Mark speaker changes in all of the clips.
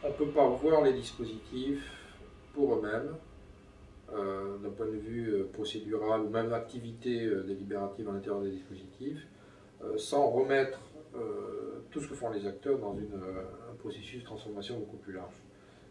Speaker 1: on ne peut pas voir les dispositifs pour eux-mêmes, d'un point de vue procédural ou même l'activité délibérative à l'intérieur des dispositifs, sans remettre tout ce que font les acteurs dans un processus de transformation beaucoup plus large.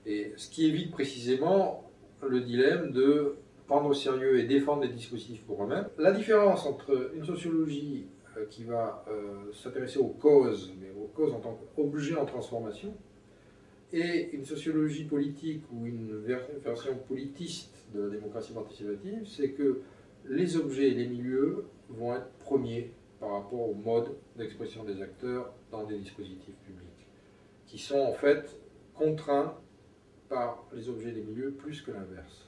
Speaker 1: Et ce qui évite précisément le dilemme de prendre au sérieux et défendre les dispositifs pour eux-mêmes. La différence entre une sociologie qui va s'intéresser aux causes, mais aux causes en tant qu'objet en transformation, et une sociologie politique ou une version politiste de la démocratie participative, c'est que les objets et les milieux vont être premiers par rapport au mode d'expression des acteurs dans des dispositifs publics, qui sont en fait contraints par les objets et les milieux plus que l'inverse.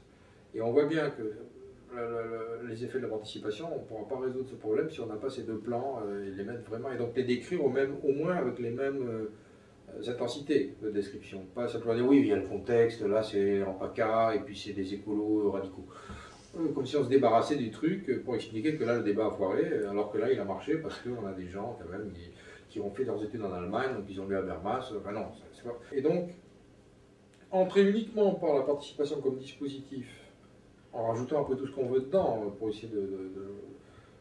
Speaker 1: Et on voit bien que les effets de la participation, on ne pourra pas résoudre ce problème si on n'a pas ces deux plans et les mettre vraiment, et donc les décrire au moins avec les mêmes intensités de description. Pas simplement dire oui, il y a le contexte, là c'est en PACA, et puis c'est des écolos radicaux. Comme si on se débarrassait du truc pour expliquer que là le débat a foiré, alors que là il a marché parce qu'on a des gens quand même qui ont fait leurs études en Allemagne, donc ils ont lu Habermas, enfin non, c'est pas. Et donc, entrer uniquement par la participation comme dispositif, en rajoutant un peu tout ce qu'on veut dedans, pour essayer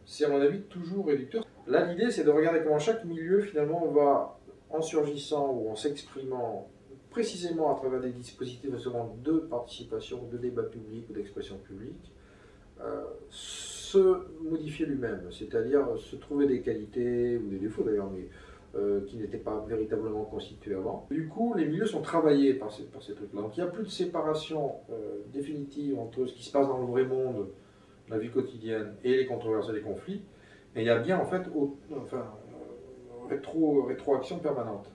Speaker 1: c'est à mon avis toujours réducteur. Là l'idée c'est de regarder comment chaque milieu finalement va, en surgissant ou en s'exprimant précisément à travers des dispositifs de participation, de débat public ou d'expression publique, se modifier lui-même, c'est-à-dire se trouver des qualités, ou des défauts d'ailleurs, mais qui n'étaient pas véritablement constitués avant. Du coup, les milieux sont travaillés par ces trucs-là. Donc il n'y a plus de séparation définitive entre ce qui se passe dans le vrai monde, la vie quotidienne, et les controverses et les conflits, mais il y a bien en fait rétroaction permanente.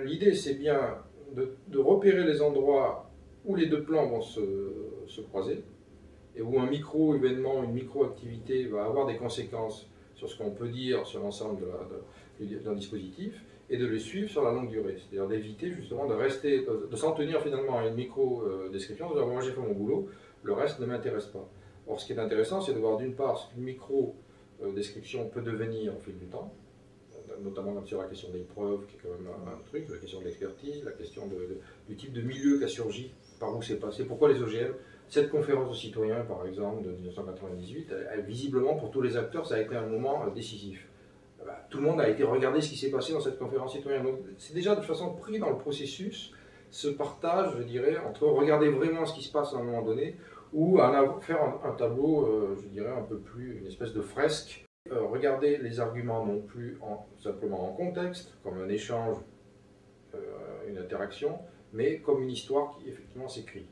Speaker 1: L'idée c'est bien de repérer les endroits où les deux plans vont se croiser, et où un micro-événement, une micro-activité va avoir des conséquences sur ce qu'on peut dire sur l'ensemble d'un dispositif, et de les suivre sur la longue durée. C'est-à-dire d'éviter justement de rester, de s'en tenir finalement à une micro-description, de dire moi j'ai fait mon boulot, le reste ne m'intéresse pas. Or ce qui est intéressant, c'est de voir d'une part ce qu'une micro-description peut devenir au fil du temps, notamment sur la question des preuves, qui est quand même un truc, la question de l'expertise, la question du type de milieu qui a surgi, par où c'est passé, pourquoi les OGM. Cette conférence de citoyens, par exemple, de 1998, visiblement, pour tous les acteurs, ça a été un moment décisif. Tout le monde a été regarder ce qui s'est passé dans cette conférence citoyenne. Donc, c'est déjà de façon pris dans le processus, ce partage, je dirais, entre regarder vraiment ce qui se passe à un moment donné, ou faire un tableau, je dirais, un peu plus, une espèce de fresque. Regarder les arguments non plus simplement en contexte, comme un échange, une interaction, mais comme une histoire qui effectivement s'écrit.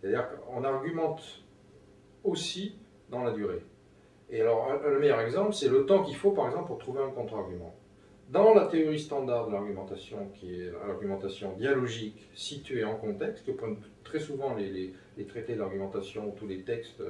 Speaker 1: C'est-à-dire qu'on argumente aussi dans la durée. Et alors, le meilleur exemple, c'est le temps qu'il faut, par exemple, pour trouver un contre-argument. Dans la théorie standard de l'argumentation, qui est l'argumentation dialogique située en contexte, que prennent très souvent les traités de l'argumentation, tous les textes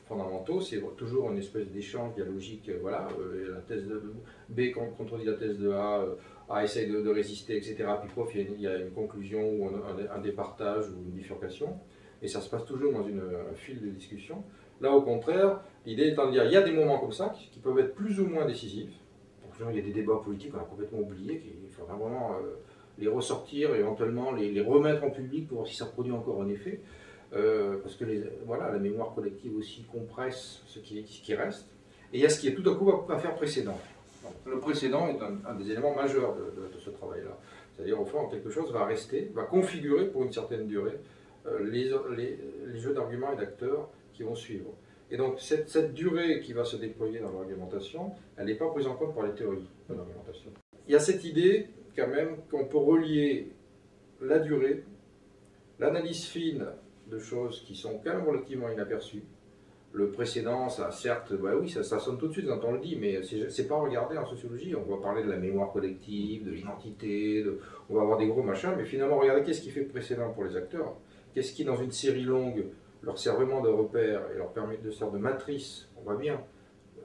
Speaker 1: fondamentaux, c'est toujours une espèce d'échange dialogique, voilà, la thèse de B contredit la thèse de A, A essaye de résister, etc. Puis pof, il y a une conclusion ou un départage ou une bifurcation, et ça se passe toujours dans un fil de discussion. Là, au contraire, l'idée étant de dire il y a des moments comme ça qui peuvent être plus ou moins décisifs. Il y a des débats politiques qu'on a complètement oubliés, qu'il faudra vraiment les ressortir, éventuellement les remettre en public pour voir si ça produit encore un effet. Parce que voilà, la mémoire collective aussi compresse ce qui reste. Et il y a ce qui est tout à coup va faire précédent. Donc, le précédent est un des éléments majeurs de ce travail-là. C'est-à-dire, au fond, quelque chose va rester, va configurer pour une certaine durée les jeux d'arguments et d'acteurs qui vont suivre. Et donc cette durée qui va se déployer dans l'argumentation, elle n'est pas prise en compte par les théories de l'argumentation. Il y a cette idée quand même qu'on peut relier la durée, l'analyse fine de choses qui sont quand même relativement inaperçues. Le précédent, ça certes, bah oui, ça sonne tout de suite quand on le dit, mais c'est pas regardé en sociologie. On va parler de la mémoire collective, de l'identité, on va avoir des gros machins, mais finalement, regardez qu'est-ce qui fait précédent pour les acteurs. Qu'est-ce qui, dans une série longue, leur sert vraiment de repère et leur permet de servir de matrice. On voit bien,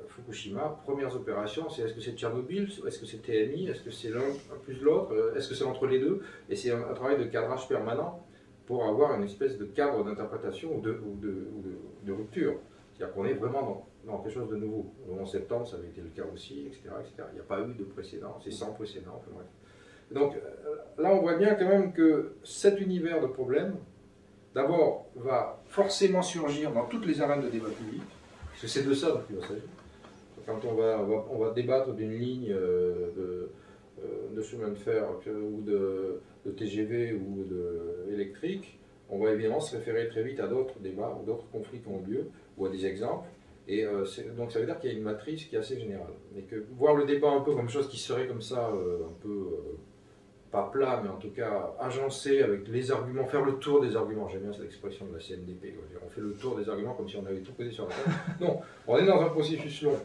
Speaker 1: Fukushima, premières opérations, c'est est-ce que c'est Tchernobyl, est-ce que c'est TMI, est-ce que c'est l'un plus l'autre, est-ce que c'est entre les deux, et c'est un travail de cadrage permanent pour avoir une espèce de cadre d'interprétation ou de rupture. C'est-à-dire qu'on est vraiment dans quelque chose de nouveau. Le 11 septembre, ça avait été le cas aussi, etc. etc. Il n'y a pas eu de précédent, c'est sans précédent. Enfin, bref. Donc là, on voit bien quand même que cet univers de problèmes, d'abord, va forcément surgir dans toutes les arènes de débat public, parce que c'est de ça dont il va s'agir. Quand on va débattre d'une ligne de chemin de fer ou de TGV ou électrique, on va évidemment se référer très vite à d'autres débats ou d'autres conflits qui ont lieu, ou à des exemples. Et donc ça veut dire qu'il y a une matrice qui est assez générale. Et que voir le débat un peu comme chose qui serait comme ça, un peu, pas plat, mais en tout cas agencé avec les arguments, faire le tour des arguments. J'aime bien cette expression de la CNDP. On fait le tour des arguments comme si on avait tout posé sur la table. Non, on est dans un processus long.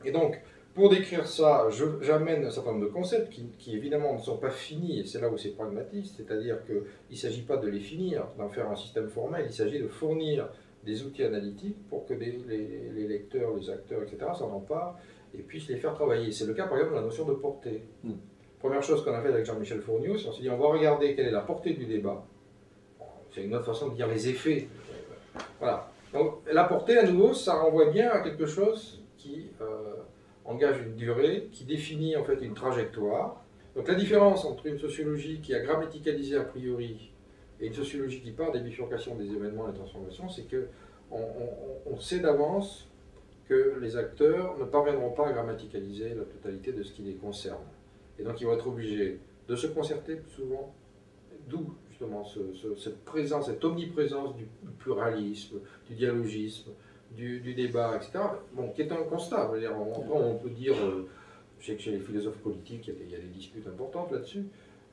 Speaker 1: Et donc, pour décrire ça, j'amène un certain nombre de concepts qui évidemment ne sont pas finis, et c'est là où c'est pragmatique, c'est-à-dire qu'il ne s'agit pas de les finir, d'en faire un système formel, il s'agit de fournir des outils analytiques pour que les lecteurs, les acteurs, etc. s'en emparent et puissent les faire travailler. C'est le cas par exemple de la notion de portée. Première chose qu'on a fait avec Jean-Michel Fournius, on s'est dit on va regarder quelle est la portée du débat. C'est une autre façon de dire les effets. Voilà. Donc la portée, à nouveau, ça renvoie bien à quelque chose qui engage une durée, qui définit en fait une trajectoire. Donc la différence entre une sociologie qui a grammaticalisé a priori et une sociologie qui part des bifurcations des événements et des transformations, c'est qu'on sait d'avance que les acteurs ne parviendront pas à grammaticaliser la totalité de ce qui les concerne. Et donc ils vont être obligés de se concerter souvent, d'où justement cette présence, cette omniprésence du pluralisme, du dialogisme, du débat, etc. Bon, qui est un constat. On peut dire, je sais que chez les philosophes politiques, il y a des disputes importantes là-dessus,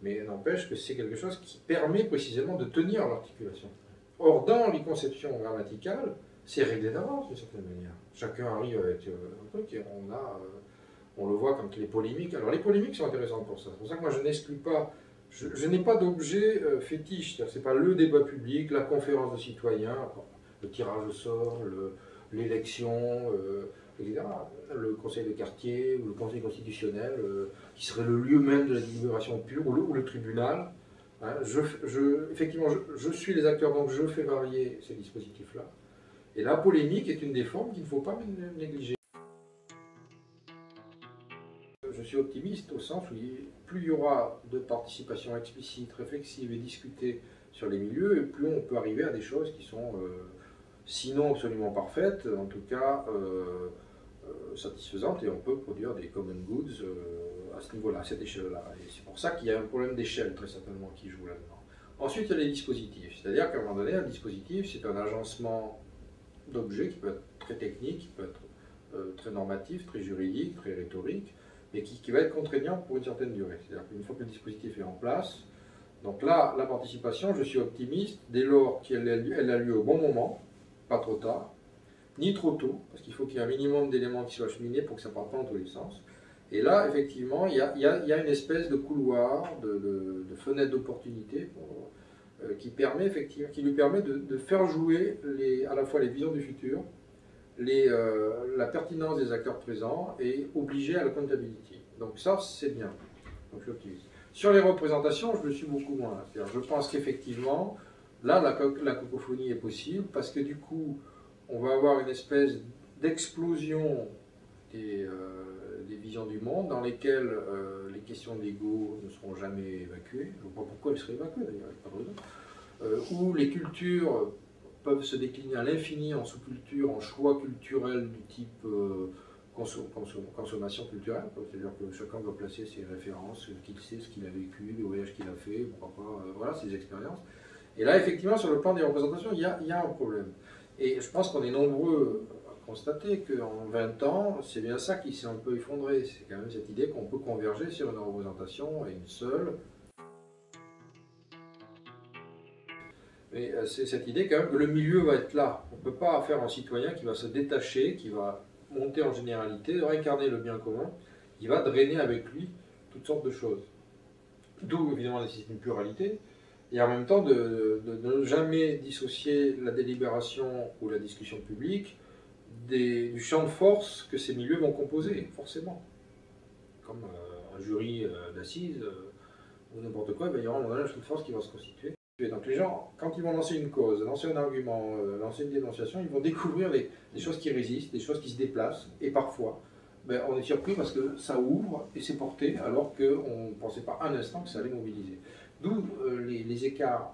Speaker 1: mais n'empêche que c'est quelque chose qui permet précisément de tenir l'articulation. Or, dans les conceptions grammaticales, c'est réglé d'avance d'une certaine manière. Chacun arrive avec un truc et on le voit quand les polémiques. Alors, les polémiques sont intéressantes pour ça. C'est pour ça que moi, je n'exclus pas. Je n'ai pas d'objet fétiche. Ce n'est pas le débat public, la conférence de citoyens, le tirage au sort, l'élection, etc., le conseil de quartier ou le conseil constitutionnel, qui serait le lieu même de la délibération pure, ou le tribunal. Hein, effectivement, je suis les acteurs, donc je fais varier ces dispositifs-là. Et la polémique est une des formes qu'il ne faut pas négliger. Je suis optimiste au sens où plus il y aura de participation explicite, réflexive et discutée sur les milieux, et plus on peut arriver à des choses qui sont sinon absolument parfaite, en tout cas satisfaisante, et on peut produire des common goods à ce niveau-là, à cette échelle-là. Et c'est pour ça qu'il y a un problème d'échelle, très certainement, qui joue là-dedans. Ensuite, il y a les dispositifs. C'est-à-dire qu'à un moment donné, un dispositif, c'est un agencement d'objets qui peut être très technique, qui peut être très normatif, très juridique, très rhétorique, mais qui va être contraignant pour une certaine durée. C'est-à-dire qu'une fois que le dispositif est en place, donc là, la participation, je suis optimiste, dès lors qu'elle a lieu au bon moment, pas trop tard, ni trop tôt, parce qu'il faut qu'il y ait un minimum d'éléments qui soient acheminés pour que ça ne parte pas dans tous les sens. Et là, effectivement, il y a une espèce de couloir, de fenêtre d'opportunité qui lui permet de faire jouer à la fois les visions du futur, la pertinence des acteurs présents et obliger à la accountability. Donc ça, c'est bien. Donc je suis optimiste. Sur les représentations, je le suis beaucoup moins. Je pense qu'effectivement, là, la cacophonie est possible parce que du coup, on va avoir une espèce d'explosion des visions du monde dans lesquelles les questions d'ego ne seront jamais évacuées. Je ne vois pas pourquoi elles seraient évacuées d'ailleurs, pas de raison. Où les cultures peuvent se décliner à l'infini en sous-cultures, en choix culturels du type consommation culturelle, c'est-à-dire que chacun doit placer ses références, ce qu'il sait, ce qu'il a vécu, les voyages qu'il a fait, pourquoi pas, voilà, ses expériences. Et là, effectivement, sur le plan des représentations, il y a un problème. Et je pense qu'on est nombreux à constater qu'en 20 ans, c'est bien ça qui s'est un peu effondré. C'est quand même cette idée qu'on peut converger sur une représentation et une seule. Mais c'est cette idée quand même que le milieu va être là. On ne peut pas faire un citoyen qui va se détacher, qui va monter en généralité, incarner le bien commun, qui va drainer avec lui toutes sortes de choses. D'où évidemment la nécessité d'une pluralité, et en même temps de ne jamais dissocier la délibération ou la discussion publique du champ de force que ces milieux vont composer, forcément. Comme un jury d'assises ou n'importe quoi, il y aura un champ de force qui va se constituer. Donc les gens, quand ils vont lancer une cause, lancer un argument, lancer une dénonciation, ils vont découvrir des choses qui résistent, des choses qui se déplacent, et parfois ben, on est surpris parce que ça ouvre et c'est porté alors qu'on ne pensait pas un instant que ça allait mobiliser. D'où les écarts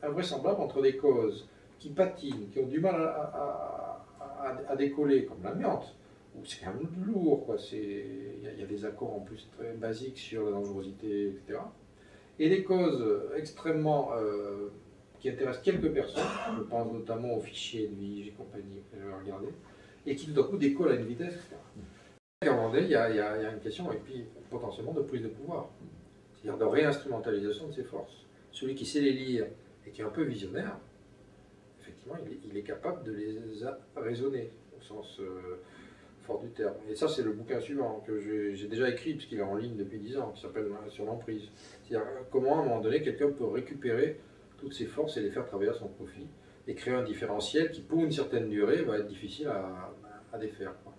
Speaker 1: invraisemblables entre des causes qui patinent, qui ont du mal à décoller, comme l'amiante, où c'est quand même lourd, quoi. Il y a des accords en plus très basiques sur la dangerosité, etc. Et des causes extrêmement qui intéressent quelques personnes, je pense notamment aux fichiers de vie et compagnie que j'avais regardé, et qui tout d'un coup décollent à une vitesse, etc. À un moment donné, il y a une question, et puis potentiellement de prise de pouvoir, c'est-à-dire de réinstrumentalisation de ces forces. Celui qui sait les lire et qui est un peu visionnaire, effectivement, il est capable de les raisonner, au sens fort du terme. Et ça, c'est le bouquin suivant que j'ai déjà écrit, puisqu'il est en ligne depuis 10 ans, qui s'appelle Sur l'emprise. C'est-à-dire comment, à un moment donné, quelqu'un peut récupérer toutes ses forces et les faire travailler à son profit, et créer un différentiel qui, pour une certaine durée, va être difficile à défaire, quoi.